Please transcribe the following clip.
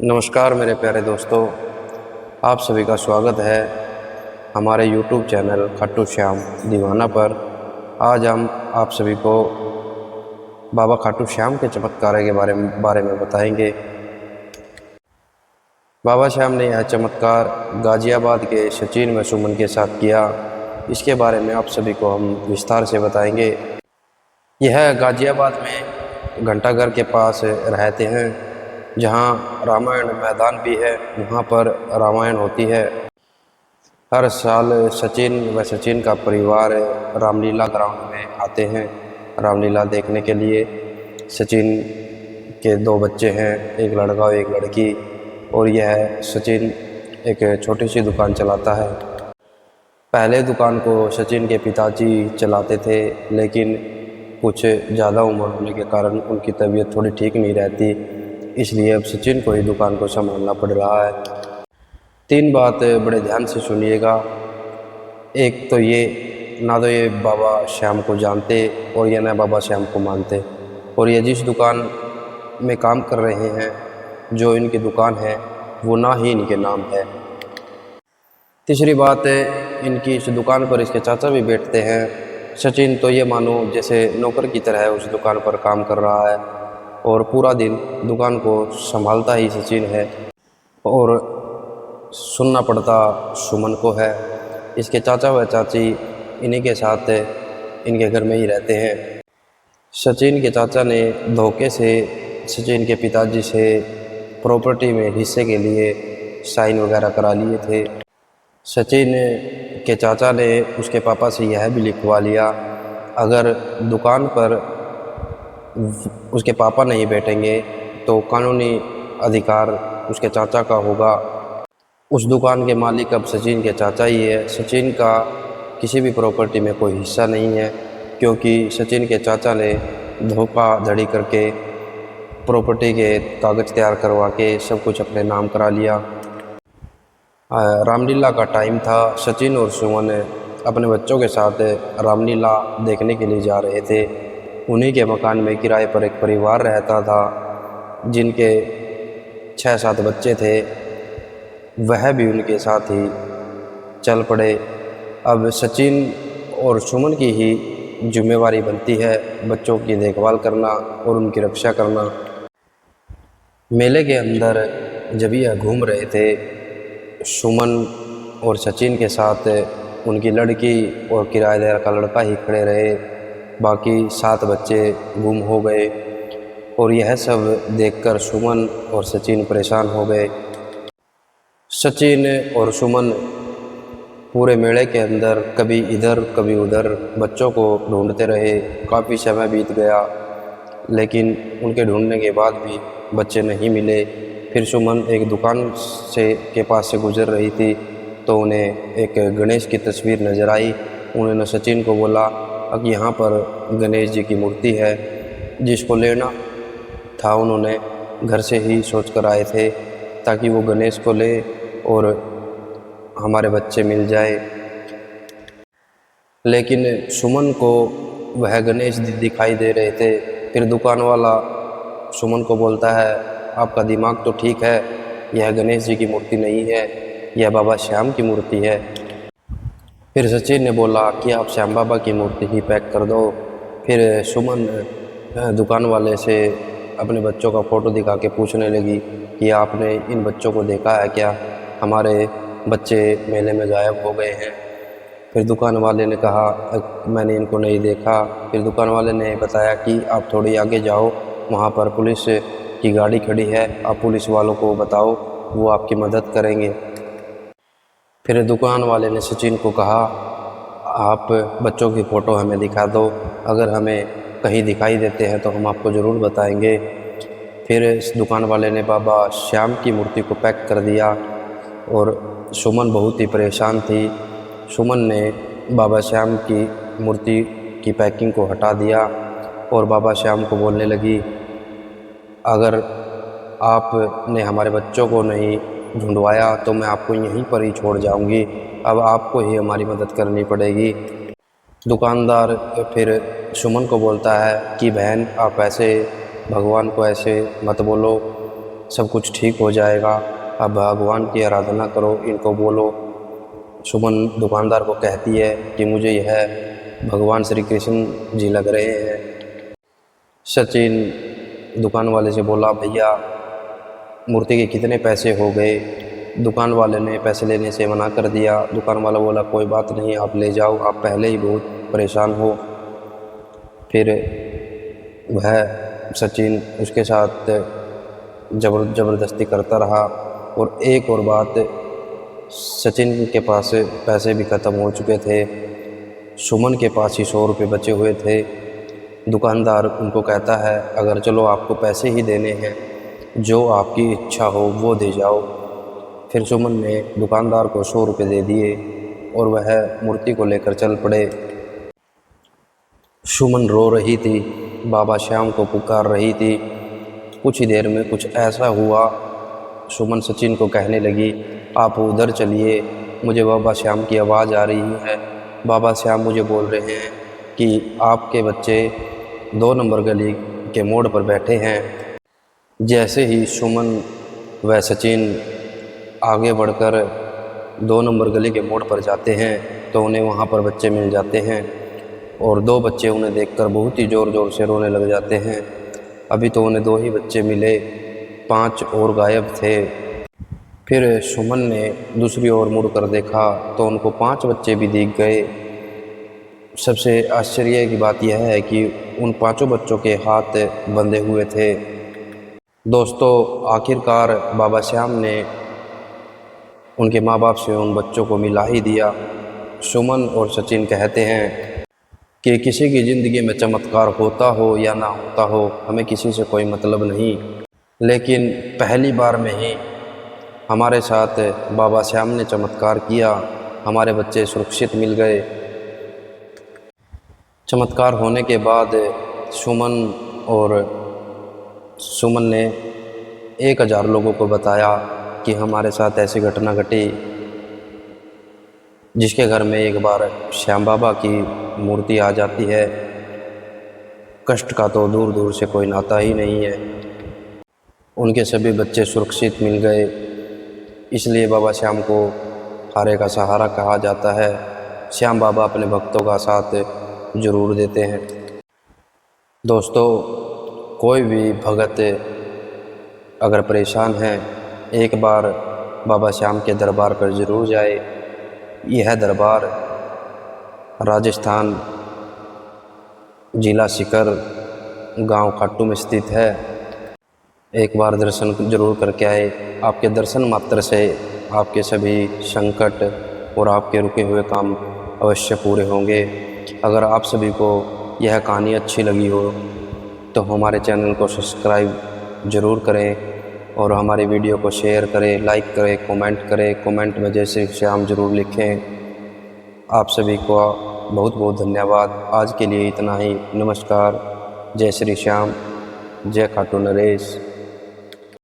नमस्कार मेरे प्यारे दोस्तों, आप सभी का स्वागत है हमारे YouTube चैनल खाटू श्याम दीवाना पर। आज हम आप सभी को बाबा खाटू श्याम के चमत्कार के बारे में बताएंगे। बाबा श्याम ने यह चमत्कार गाज़ियाबाद के सचिन व सुमन के साथ किया। इसके बारे में आप सभी को हम विस्तार से बताएंगे। यह गाज़ियाबाद में घंटाघर के पास रहते हैं, जहाँ रामायण मैदान भी है। वहाँ पर रामायण होती है। हर साल सचिन का परिवार रामलीला ग्राउंड में आते हैं रामलीला देखने के लिए। सचिन के दो बच्चे हैं, एक लड़का और एक लड़की, और यह सचिन एक छोटी सी दुकान चलाता है। पहले दुकान को सचिन के पिताजी चलाते थे, लेकिन कुछ ज़्यादा उम्र होने के कारण उनकी तबीयत थोड़ी ठीक नहीं रहती, इसलिए अब सचिन को ही दुकान को संभालना पड़ रहा है। तीन बात बड़े ध्यान से सुनिएगा। एक तो ये, ना तो ये बाबा श्याम को जानते और ये ना बाबा श्याम को मानते, और ये जिस दुकान में काम कर रहे हैं, जो इनकी दुकान है, वो ना ही इनके नाम है। तीसरी बात है, इनकी इस दुकान पर इसके चाचा भी बैठते हैं। सचिन तो ये मानो जैसे नौकर की तरह उस दुकान पर काम कर रहा है, और पूरा दिन दुकान को संभालता ही सचिन है, और सुनना पड़ता सुमन को है। इसके चाचा व चाची इन्हीं के साथ इनके घर में ही रहते हैं। सचिन के चाचा ने धोखे से सचिन के पिताजी से प्रॉपर्टी में हिस्से के लिए साइन वगैरह करा लिए थे। सचिन के चाचा ने उसके पापा से यह भी लिखवा लिया, अगर दुकान पर उसके पापा नहीं बैठेंगे तो कानूनी अधिकार उसके चाचा का होगा। उस दुकान के मालिक अब सचिन के चाचा ही है। सचिन का किसी भी प्रॉपर्टी में कोई हिस्सा नहीं है, क्योंकि सचिन के चाचा ने धोखाधड़ी करके प्रॉपर्टी के कागज़ तैयार करवा के सब कुछ अपने नाम करा लिया। रामलीला का टाइम था। सचिन और सुमन अपने बच्चों के साथ रामलीला देखने के लिए जा रहे थे। उन्हीं के मकान में किराए पर एक परिवार रहता था, जिनके 6-7 बच्चे थे। वह भी उनके साथ ही चल पड़े। अब सचिन और सुमन की ही जिम्मेवारी बनती है बच्चों की देखभाल करना और उनकी रक्षा करना। मेले के अंदर जब यह घूम रहे थे, सुमन और सचिन के साथ उनकी लड़की और किराएदार का लड़का ही खड़े रहे। बाकी 7 बच्चे गुम हो गए, और यह सब देखकर सुमन और सचिन परेशान हो गए। सचिन और सुमन पूरे मेले के अंदर कभी इधर कभी उधर बच्चों को ढूंढते रहे। काफ़ी समय बीत गया, लेकिन उनके ढूंढने के बाद भी बच्चे नहीं मिले। फिर सुमन एक दुकान के पास से गुजर रही थी, तो उन्हें एक गणेश की तस्वीर नज़र आई। उन्होंने सचिन को बोला कि यहाँ पर गणेश जी की मूर्ति है, जिसको लेना था उन्होंने घर से ही सोच कर आए थे, ताकि वो गणेश को ले और हमारे बच्चे मिल जाए। लेकिन सुमन को वह गणेश दिखाई दे रहे थे। फिर दुकान वाला सुमन को बोलता है, आपका दिमाग तो ठीक है, यह गणेश जी की मूर्ति नहीं है, यह बाबा श्याम की मूर्ति है। फिर सचिन ने बोला कि आप श्याम बाबा की मूर्ति ही पैक कर दो। फिर सुमन दुकान वाले से अपने बच्चों का फ़ोटो दिखा के पूछने लगी कि आपने इन बच्चों को देखा है क्या, हमारे बच्चे मेले में गायब हो गए हैं। फिर दुकान वाले ने कहा, मैंने इनको नहीं देखा। फिर दुकान वाले ने बताया कि आप थोड़ी आगे जाओ, वहाँ पर पुलिस की गाड़ी खड़ी है, आप पुलिस वालों को बताओ, वो आपकी मदद करेंगे। फिर दुकान वाले ने सचिन को कहा, आप बच्चों की फ़ोटो हमें दिखा दो, अगर हमें कहीं दिखाई देते हैं तो हम आपको ज़रूर बताएंगे। फिर इस दुकान वाले ने बाबा श्याम की मूर्ति को पैक कर दिया, और सुमन बहुत ही परेशान थी। सुमन ने बाबा श्याम की मूर्ति की पैकिंग को हटा दिया और बाबा श्याम को बोलने लगी, अगर आपने हमारे बच्चों को नहीं ढूंढवाया तो मैं आपको यहीं पर ही छोड़ जाऊंगी, अब आपको ही हमारी मदद करनी पड़ेगी। दुकानदार फिर सुमन को बोलता है कि बहन, आप ऐसे भगवान को ऐसे मत बोलो, सब कुछ ठीक हो जाएगा, अब भगवान की आराधना करो, इनको बोलो। सुमन दुकानदार को कहती है कि मुझे यह भगवान श्री कृष्ण जी लग रहे हैं। सचिन दुकान वाले से बोला, भैया मूर्ति के कितने पैसे हो गए? दुकान वाले ने पैसे लेने से मना कर दिया। दुकान वाला बोला, कोई बात नहीं, आप ले जाओ, आप पहले ही बहुत परेशान हो। फिर वह सचिन उसके साथ ज़बरदस्ती करता रहा। और एक और बात, सचिन के पास पैसे भी ख़त्म हो चुके थे, सुमन के पास ही 100 रुपये बचे हुए थे। दुकानदार उनको कहता है, अगर चलो आपको पैसे ही देने हैं, जो आपकी इच्छा हो वो दे जाओ। फिर सुमन ने दुकानदार को 100 रुपये दे दिए और वह मूर्ति को लेकर चल पड़े। सुमन रो रही थी, बाबा श्याम को पुकार रही थी। कुछ ही देर में कुछ ऐसा हुआ, सुमन सचिन को कहने लगी, आप उधर चलिए, मुझे बाबा श्याम की आवाज़ आ रही है। बाबा श्याम मुझे बोल रहे हैं कि आपके बच्चे 2 नंबर गली के मोड़ पर बैठे हैं। जैसे ही सुमन व सचिन आगे बढ़कर 2 नंबर गली के मोड़ पर जाते हैं तो उन्हें वहाँ पर बच्चे मिल जाते हैं और 2 बच्चे उन्हें देखकर बहुत ही ज़ोर ज़ोर से रोने लग जाते हैं। अभी तो उन्हें 2 ही बच्चे मिले, 5 और गायब थे। फिर सुमन ने दूसरी ओर मुड़कर देखा तो उनको 5 बच्चे भी दिख गए। सबसे आश्चर्य की बात यह है कि उन 5 बच्चों के हाथ बंधे हुए थे। दोस्तों, आखिरकार बाबा श्याम ने उनके माँ बाप से उन बच्चों को मिला ही दिया। सुमन और सचिन कहते हैं कि किसी की ज़िंदगी में चमत्कार होता हो या ना होता हो, हमें किसी से कोई मतलब नहीं, लेकिन पहली बार में ही हमारे साथ बाबा श्याम ने चमत्कार किया, हमारे बच्चे सुरक्षित मिल गए। चमत्कार होने के बाद सुमन ने 1000 लोगों को बताया कि हमारे साथ ऐसी घटना घटी। जिसके घर में एक बार श्याम बाबा की मूर्ति आ जाती है, कष्ट का तो दूर दूर से कोई नाता ही नहीं है। उनके सभी बच्चे सुरक्षित मिल गए, इसलिए बाबा श्याम को हारे का सहारा कहा जाता है। श्याम बाबा अपने भक्तों का साथ जरूर देते हैं। दोस्तों, कोई भी भगत अगर परेशान है, एक बार बाबा श्याम के दरबार पर ज़रूर जाए। यह दरबार राजस्थान जिला सीकर गांव खाटू में स्थित है। एक बार दर्शन जरूर करके आए। आपके दर्शन मात्र से आपके सभी संकट और आपके रुके हुए काम अवश्य पूरे होंगे। अगर आप सभी को यह कहानी अच्छी लगी हो तो हमारे चैनल को सब्सक्राइब ज़रूर करें और हमारी वीडियो को शेयर करें, लाइक करें, कमेंट करें। कमेंट में जय श्री श्याम ज़रूर लिखें। आप सभी को बहुत बहुत धन्यवाद। आज के लिए इतना ही। नमस्कार। जय श्री श्याम। जय खाटू नरेश।